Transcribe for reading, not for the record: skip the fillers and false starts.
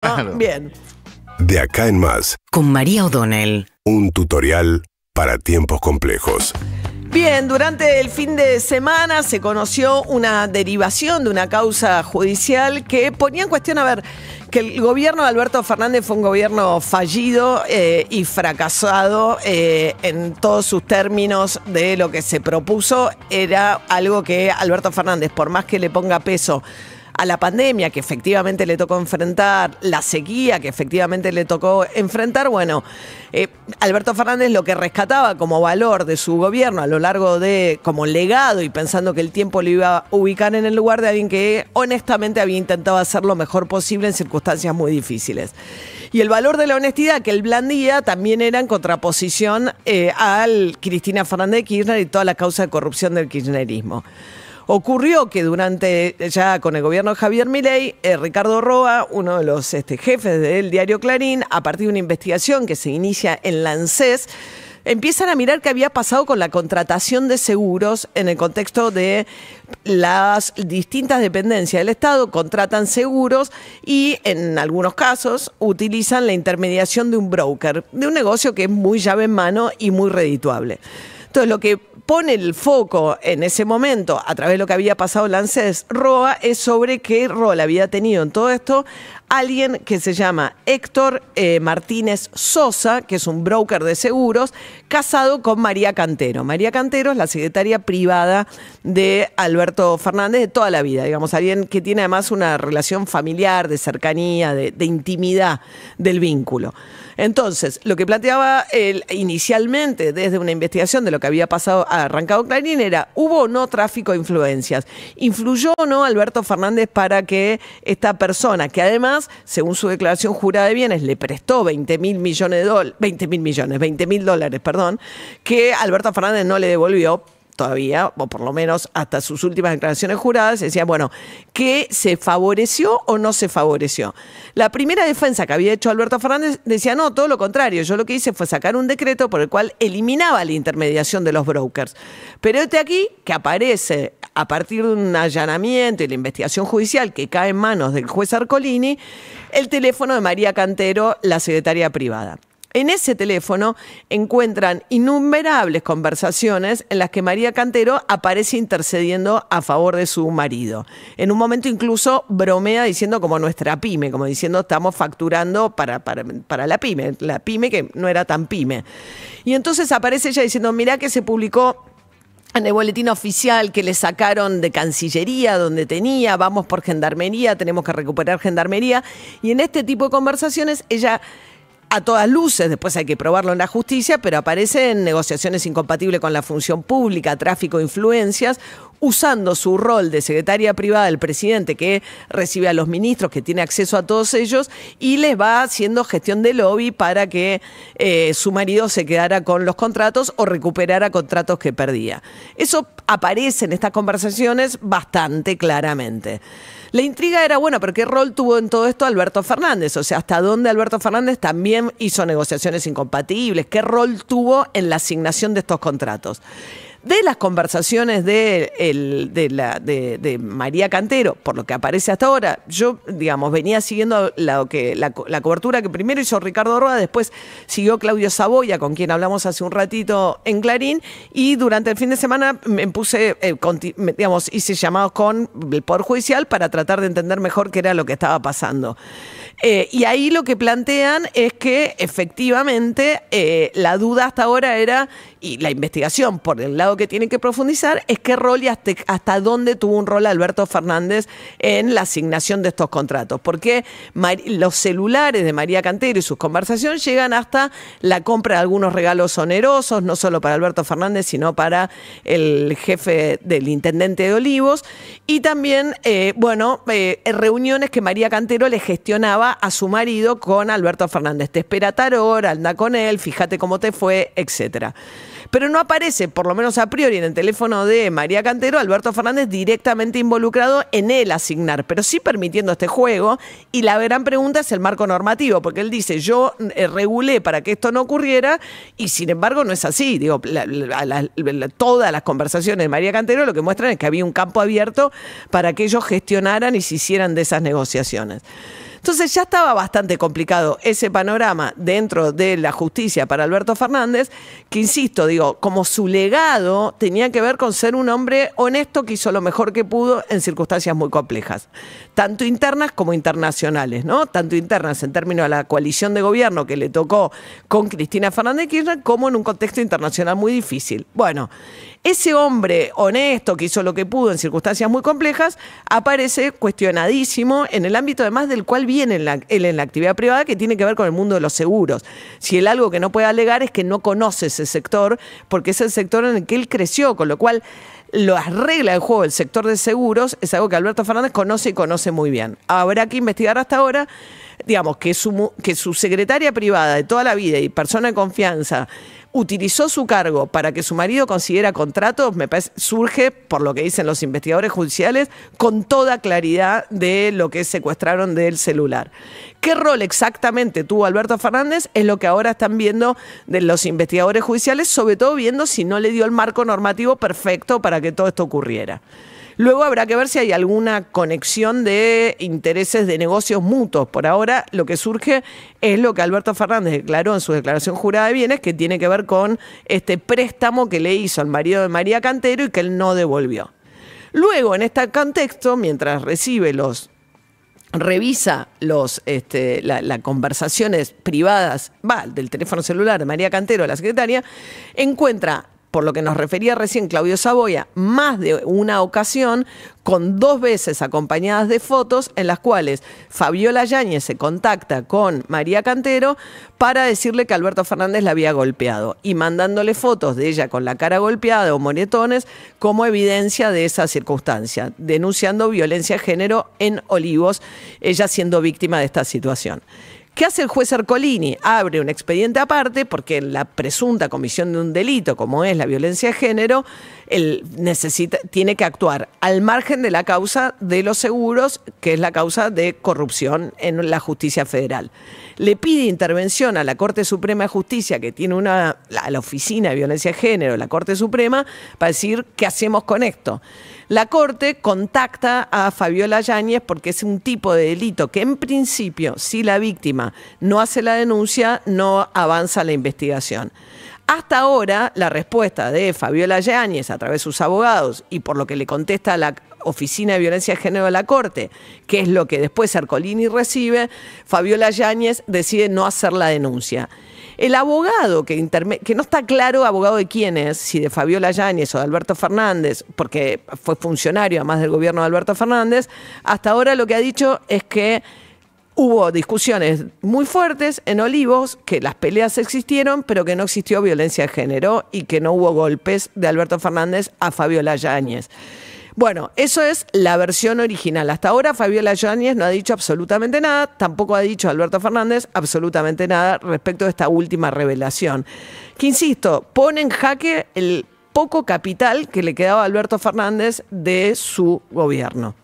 Claro. Bien. De acá en más, Con María O'Donnell. un tutorial para tiempos complejos. Bien, durante el fin de semana se conoció una derivación de una causa judicial que ponía en cuestión, que el gobierno de Alberto Fernández fue un gobierno fallido y fracasado en todos sus términos de lo que se propuso. Era algo que Alberto Fernández, por más que le ponga peso a la pandemia que efectivamente le tocó enfrentar, la sequía que efectivamente le tocó enfrentar, Alberto Fernández lo que rescataba como valor de su gobierno a lo largo de, como legado y pensando que el tiempo lo iba a ubicar en el lugar de alguien que honestamente había intentado hacer lo mejor posible en circunstancias muy difíciles. Y el valor de la honestidad que él blandía también era en contraposición al Cristina Fernández de Kirchner y toda la causa de corrupción del kirchnerismo. Ocurrió que ya con el gobierno de Javier Milei, Ricardo Roa, uno de los jefes del diario Clarín, a partir de una investigación que se inicia en la ANSES, empiezan a mirar qué había pasado con la contratación de seguros en el contexto de las distintas dependencias del Estado, contratan seguros y en algunos casos utilizan la intermediación de un broker, de un negocio que es muy llave en mano y muy redituable. Entonces, lo que pone el foco en ese momento, a través de lo que había pasado en la ANSES, Roa, es sobre qué rol había tenido en todo esto alguien que se llama Héctor Martínez Sosa, que es un broker de seguros, casado con María Cantero. María Cantero es la secretaria privada de Alberto Fernández de toda la vida, digamos, alguien que tiene además una relación familiar, de cercanía, de intimidad del vínculo. Entonces, lo que planteaba él inicialmente desde una investigación de lo que había pasado, arrancado Clarín, era, ¿hubo o no tráfico de influencias? ¿Influyó o no Alberto Fernández para que esta persona, que además, según su declaración jurada de bienes, le prestó $20 mil dólares, que Alberto Fernández no le devolvió todavía, o por lo menos hasta sus últimas declaraciones juradas, decía, que se favoreció o no se favoreció? La primera defensa que había hecho Alberto Fernández decía, no, todo lo contrario, yo lo que hice fue sacar un decreto por el cual eliminaba la intermediación de los brokers. Pero aquí que aparece a partir de un allanamiento y la investigación judicial que cae en manos del juez Arcolini, el teléfono de María Cantero, la secretaria privada. En ese teléfono encuentran innumerables conversaciones en las que María Cantero aparece intercediendo a favor de su marido. En un momento incluso bromea diciendo como nuestra pyme, como diciendo estamos facturando para la pyme que no era tan pyme. Y entonces aparece ella diciendo, mirá que se publicó en el boletín oficial que le sacaron de Cancillería, donde tenía, vamos por Gendarmería, tenemos que recuperar Gendarmería. Y en este tipo de conversaciones ella, a todas luces, después hay que probarlo en la justicia, pero aparece en negociaciones incompatibles con la función pública, tráfico de influencias, usando su rol de secretaria privada del presidente, que recibe a los ministros, que tiene acceso a todos ellos, y les va haciendo gestión de lobby para que su marido se quedara con los contratos o recuperara contratos que perdía. Eso aparece en estas conversaciones bastante claramente. La intriga era, pero ¿qué rol tuvo en todo esto Alberto Fernández? O sea, ¿hasta dónde Alberto Fernández también hizo negociaciones incompatibles? ¿Qué rol tuvo en la asignación de estos contratos? De las conversaciones de María Cantero, por lo que aparece hasta ahora, yo, venía siguiendo la cobertura que primero hizo Ricardo Roa, después siguió Claudio Saboya, con quien hablamos hace un ratito en Clarín, y durante el fin de semana me puse, hice llamados con el Poder Judicial para tratar de entender mejor qué era lo que estaba pasando. Y ahí lo que plantean es que efectivamente la duda hasta ahora era, y la investigación por el lado que tienen que profundizar, es qué rol y hasta dónde tuvo un rol Alberto Fernández en la asignación de estos contratos. Porque los celulares de María Cantero y sus conversaciones llegan hasta la compra de algunos regalos onerosos, no solo para Alberto Fernández, sino para el jefe del intendente de Olivos, y también, reuniones que María Cantero le gestionaba a su marido con Alberto Fernández. Te espera tal hora, anda con él, fíjate cómo te fue, etcétera. Pero no aparece, por lo menos a priori, en el teléfono de María Cantero, Alberto Fernández directamente involucrado en el asignar, pero sí permitiendo este juego. Y la gran pregunta es el marco normativo, porque él dice, yo regulé para que esto no ocurriera, y sin embargo no es así. Todas las conversaciones de María Cantero lo que muestran es que había un campo abierto para que ellos gestionaran y se hicieran de esas negociaciones. Entonces ya estaba bastante complicado ese panorama dentro de la justicia para Alberto Fernández, que insisto, digo, como su legado tenía que ver con ser un hombre honesto que hizo lo mejor que pudo en circunstancias muy complejas, tanto internas como internacionales, ¿no? Tanto internas en términos de la coalición de gobierno que le tocó con Cristina Fernández de Kirchner, como en un contexto internacional muy difícil. Bueno, ese hombre honesto que hizo lo que pudo en circunstancias muy complejas aparece cuestionadísimo en el ámbito además del cual viene él en la actividad privada, que tiene que ver con el mundo de los seguros. Si él algo que no puede alegar es que no conoce ese sector, porque es el sector en el que él creció, con lo cual las reglas del juego del sector de seguros es algo que Alberto Fernández conoce y conoce muy bien. Habrá que investigar hasta ahora, digamos, que su secretaria privada de toda la vida y persona de confianza utilizó su cargo para que su marido consiguiera contratos, me parece, surge, por lo que dicen los investigadores judiciales, con toda claridad de lo que secuestraron del celular. ¿Qué rol exactamente tuvo Alberto Fernández? Es lo que ahora están viendo de los investigadores judiciales, sobre todo viendo si no le dio el marco normativo perfecto para que todo esto ocurriera. Luego habrá que ver si hay alguna conexión de intereses de negocios mutuos. Por ahora lo que surge es lo que Alberto Fernández declaró en su declaración jurada de bienes, que tiene que ver con este préstamo que le hizo al marido de María Cantero y que él no devolvió. Luego, en este contexto, mientras revisa las conversaciones privadas, del teléfono celular de María Cantero, la secretaria, encuentra, por lo que nos refería recién Claudio Saboya, más de una ocasión con 2 veces acompañadas de fotos en las cuales Fabiola Yáñez se contacta con María Cantero para decirle que Alberto Fernández la había golpeado y mandándole fotos de ella con la cara golpeada o moretones como evidencia de esa circunstancia, denunciando violencia de género en Olivos, ella siendo víctima de esta situación. ¿Qué hace el juez Ercolini? Abre un expediente aparte porque en la presunta comisión de un delito, como es la violencia de género, él tiene que actuar al margen de la causa de los seguros, que es la causa de corrupción en la justicia federal. Le pide intervención a la Corte Suprema de Justicia, que tiene la oficina de violencia de género, la Corte Suprema, para decir qué hacemos con esto. La Corte contacta a Fabiola Yáñez porque es un tipo de delito que en principio, si la víctima no hace la denuncia, no avanza la investigación. Hasta ahora, la respuesta de Fabiola Yáñez a través de sus abogados y por lo que le contesta a la Oficina de Violencia de Género de la Corte, que es lo que después Ercolini recibe, Fabiola Yáñez decide no hacer la denuncia. El abogado que no está claro abogado de quién es, si de Fabiola Yáñez o de Alberto Fernández, porque fue funcionario además del gobierno de Alberto Fernández, hasta ahora lo que ha dicho es que hubo discusiones muy fuertes en Olivos, que las peleas existieron, pero que no existió violencia de género y que no hubo golpes de Alberto Fernández a Fabiola Yáñez. Bueno, eso es la versión original. Hasta ahora Fabiola Yáñez no ha dicho absolutamente nada, tampoco ha dicho Alberto Fernández absolutamente nada respecto de esta última revelación, que insisto, pone en jaque el poco capital que le quedaba a Alberto Fernández de su gobierno.